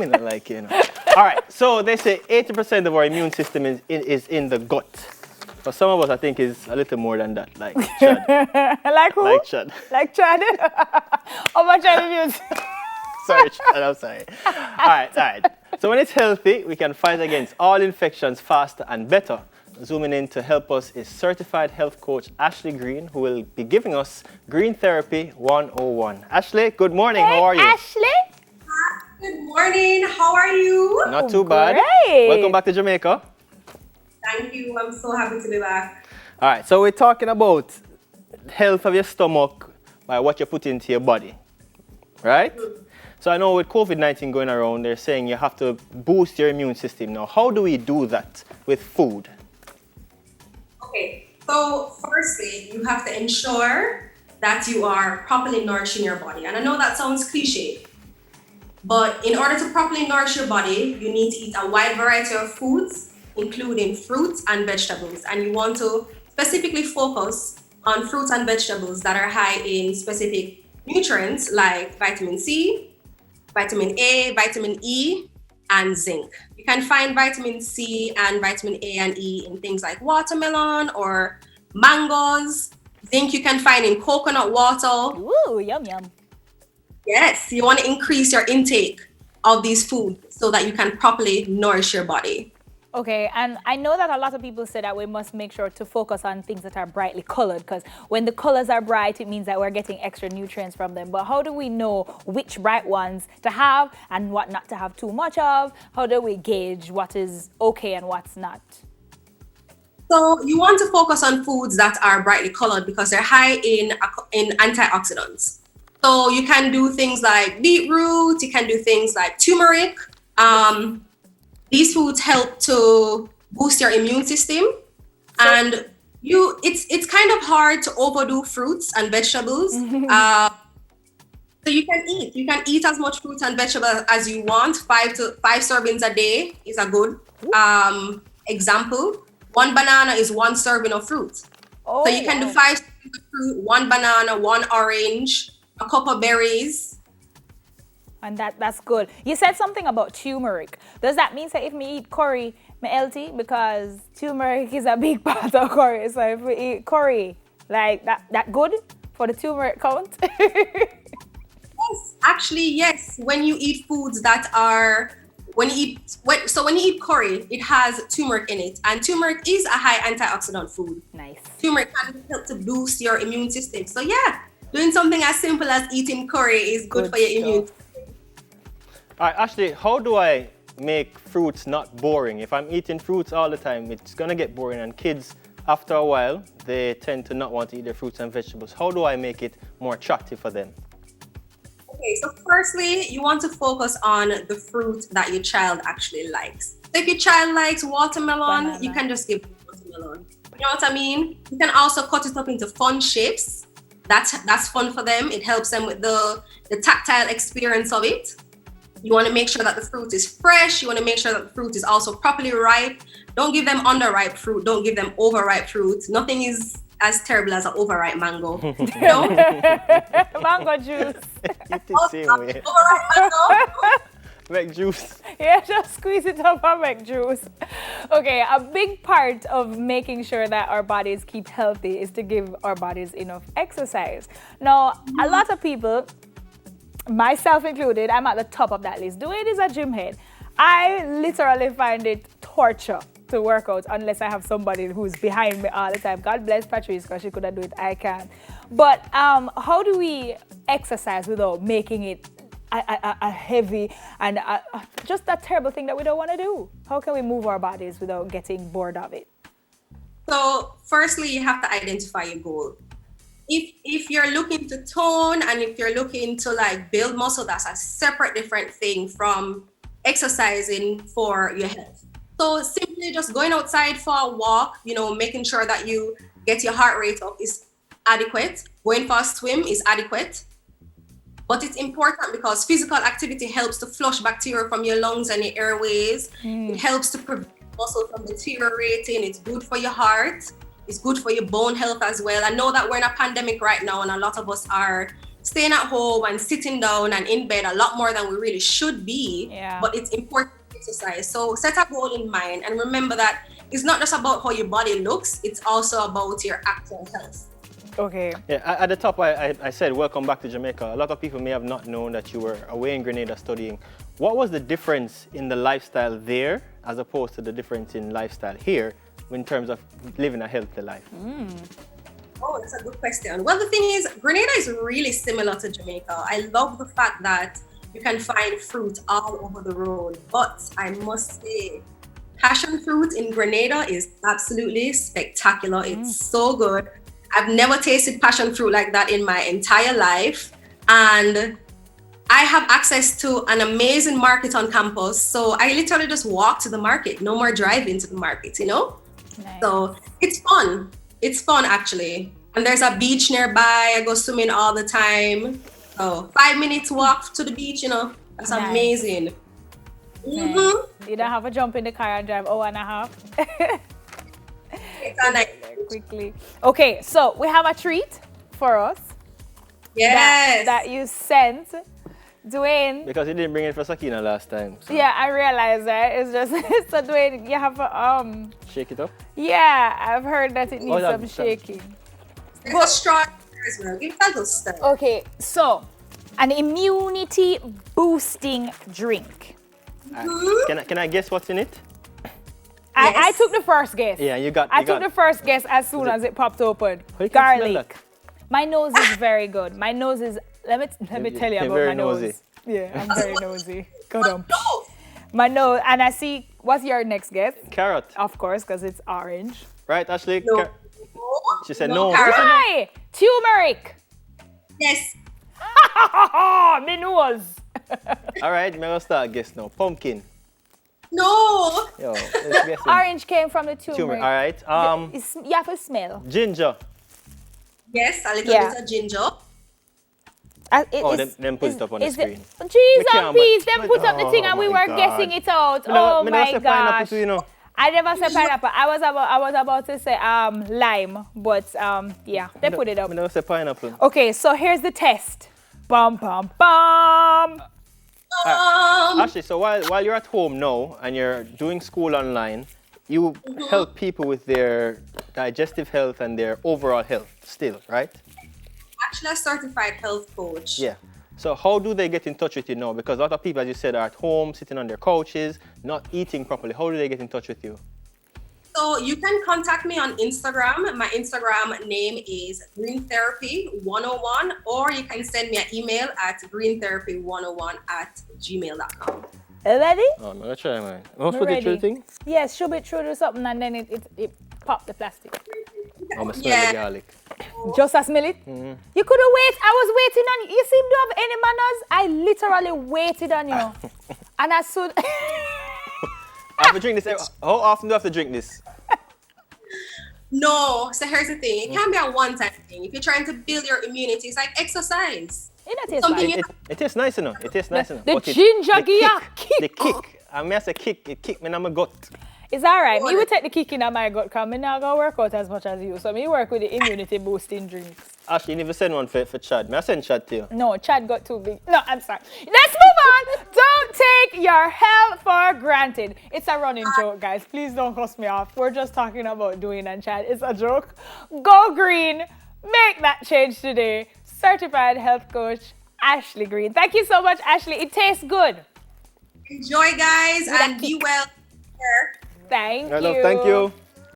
Me not like, All right, so they say 80% of our immune system is in the gut. For some of us, I think is a little more than that, like Chad. Like who? Like Chad. Like Chad? How much are you use? Sorry, Chad, I'm sorry. All right. So when it's healthy, we can fight against all infections faster and better. Zooming in to help us is certified health coach Ashley Green, who will be giving us Green Therapy 101. Ashley, good morning. How are you? Ashley? Good morning. How are you? Not too bad. Great. Welcome back to Jamaica. Thank you. I'm so happy to be back. All right, so we're talking about health of your stomach by what you put into your body, right? So I know with COVID-19 going around, they're saying you have to boost your immune system. Now, how do we do that with food? Okay, so firstly, you have to ensure that you are properly nourishing your body. And I know that sounds cliche, but in order to properly nourish your body, you need to eat a wide variety of foods, including fruits and vegetables. And you want to specifically focus on fruits and vegetables that are high in specific nutrients like vitamin C, vitamin A, vitamin E, and zinc. You can find vitamin C and vitamin A and E in things like watermelon or mangoes. Zinc you can find in coconut water. Ooh, yum, yum. Yes, you want to increase your intake of these foods so that you can properly nourish your body. Okay, and I know that a lot of people say that we must make sure to focus on things that are brightly colored, because when the colors are bright, it means that we're getting extra nutrients from them. But how do we know which bright ones to have and what not to have too much of? How do we gauge what is okay and what's not? So you want to focus on foods that are brightly colored because they're high in antioxidants. So you can do things like beetroot, you can do things like turmeric. These foods help to boost your immune system, and it's kind of hard to overdo fruits and vegetables. So you can eat as much fruits and vegetables as you want. 5 servings a day is a good example. 1 banana is 1 serving of fruit. Oh, So you can do 5 servings of fruit, 1 banana, 1 orange, a cup of berries. And that's good. You said something about turmeric. Does that mean that if me eat curry, me healthy? Because turmeric is a big part of curry. So if we eat curry, like that good for the turmeric count? Yes, actually, yes. When you eat foods that are, when you eat curry, it has turmeric in it, and turmeric is a high antioxidant food. Nice. Turmeric can help to boost your immune system. So yeah, doing something as simple as eating curry is good for your immune system. All right, Ashley, how do I make fruits not boring? If I'm eating fruits all the time, it's gonna get boring, and kids, after a while, they tend to not want to eat their fruits and vegetables. How do I make it more attractive for them? Okay, so firstly, you want to focus on the fruit that your child actually likes. So if your child likes watermelon, Banana. you can just give them watermelon. You know what I mean? You can also cut it up into fun shapes. That's fun for them. It helps them with the tactile experience of it. You want to make sure that the fruit is fresh. You want to make sure that the fruit is also properly ripe. Don't give them underripe fruit. Don't give them overripe fruit. Nothing is as terrible as an overripe mango. You know? Mango juice. Eat the same way. Overripe mango. Make juice. Yeah, just squeeze it up and make juice. Okay, a big part of making sure that our bodies keep healthy is to give our bodies enough exercise. Now, a lot of people, myself included, I'm at the top of that list. Dwayne is a gym head. I literally find it torture to work out unless I have somebody who's behind me all the time. God bless Patrice, because she couldn't do it, I can. But how do we exercise without making it a heavy and just that terrible thing that we don't want to do? How can we move our bodies without getting bored of it? So firstly, you have to identify your goal. If you're looking to tone and if you're looking to like build muscle, that's a separate different thing from exercising for your health. So simply just going outside for a walk, making sure that you get your heart rate up is adequate. Going for a swim is adequate. But it's important because physical activity helps to flush bacteria from your lungs and your airways. It helps to prevent muscle from deteriorating. It's good for your heart. It's good for your bone health as well. I know that we're in a pandemic right now and a lot of us are staying at home and sitting down and in bed a lot more than we really should be. Yeah. But it's important to exercise. So set a goal in mind and remember that it's not just about how your body looks, it's also about your actual health. Okay. Yeah, at the top, I said, welcome back to Jamaica. A lot of people may have not known that you were away in Grenada studying. What was the difference in the lifestyle there as opposed to the difference in lifestyle here in terms of living a healthy life? Oh, that's a good question. Well, the thing is, Grenada is really similar to Jamaica. I love the fact that you can find fruit all over the road. But I must say, passion fruit in Grenada is absolutely spectacular. It's so good. I've never tasted passion fruit like that in my entire life. And I have access to an amazing market on campus. So I literally just walk to the market, no more driving to the market, you know? Nice. So it's fun. It's fun actually. And there's a beach nearby. I go swimming all the time. So 5 minutes walk to the beach, you know, that's Nice. amazing. Nice. You don't have to jump in the car and drive hour and a half. It's a nice. Quickly. Okay, so we have a treat for us Yes. that you sent. Dwayne. Because you didn't bring it for Sakina last time. So Yeah, I realize that. It's just so Dwayne, you have a shake it up. yeah, I've heard that it needs that- some shaking. Go strong as well. Give that a start. Okay, so an immunity boosting drink. Can I guess what's in it? I Yes. took the first guess. Yeah, you got. I took the first guess as soon as it popped open. How you can smell Garlic. that? My nose is very good. My nose is. Let me tell you You're about very my nose. nosy. Yeah, I'm very nosy. Go down. No. My nose, and I see. What's your next guess? Carrot, Of course, because it's orange. right, Ashley? No. She said no. carrot. Hi, turmeric. Yes. Me nose. All right, I'm gonna start guess now. Pumpkin. No. Yo, let's guess it. Orange came from the turmeric. Turmeric. All right. You have to smell. Ginger. Yes, a little Yeah. bit of ginger. Them put it up on the screen. Jeez can't, and peas, but- them put up the thing and we my were God. guessing it out. Me never- Oh me never my say pineapple gosh. too, you know. I never said pineapple. I was about to say lime, but yeah, they put it up. I never say pineapple. Okay, so here's the test. Bum bum bum. Ashley, so while you're at home now and you're doing school online, you help people with their digestive health and their overall health still, right? Actually, a certified health coach. Yeah. So how do they get in touch with you now? Because a lot of people, as you said, are at home, sitting on their couches, not eating properly. How do they get in touch with you? So you can contact me on Instagram. My Instagram name is greentherapy101, or you can send me an email at greentherapy101@gmail.com. Ready? Oh, I'm gonna try, man. Must I'm put it through ready. the thing? Yes, shove it through to something and then it popped the plastic. I'm gonna smell Yeah. the garlic. Just a smell it. You could have waited. I was waiting on you. You seem to have any manners. I literally waited on you. And as soon I have to drink this. How often do I have to drink this? No, so here's the thing. It can't be a one-time thing. If you're trying to build your immunity, it's like exercise. it don't taste Something bad. you- It tastes nice enough. It tastes nice enough. The But ginger the give you The kick. I mean, I say kick. It kicked me in my gut. It's all right. Me will take the kick in my gut because I'm not going to work out as much as you. So me work with the immunity boosting drinks. Ashley, you never send one for Chad. May I send Chad to you? No, Chad got too big. No, I'm sorry. Let's move on. Don't take your health for granted. It's a running joke, guys. Please don't cuss me off. We're just talking about Dwayne and Chad. It's a joke. Go green. Make that change today. Certified health coach, Ashley Green. Thank you so much, Ashley. It tastes good. Enjoy, guys, With a and be kick. well. Thank I you. love, thank you.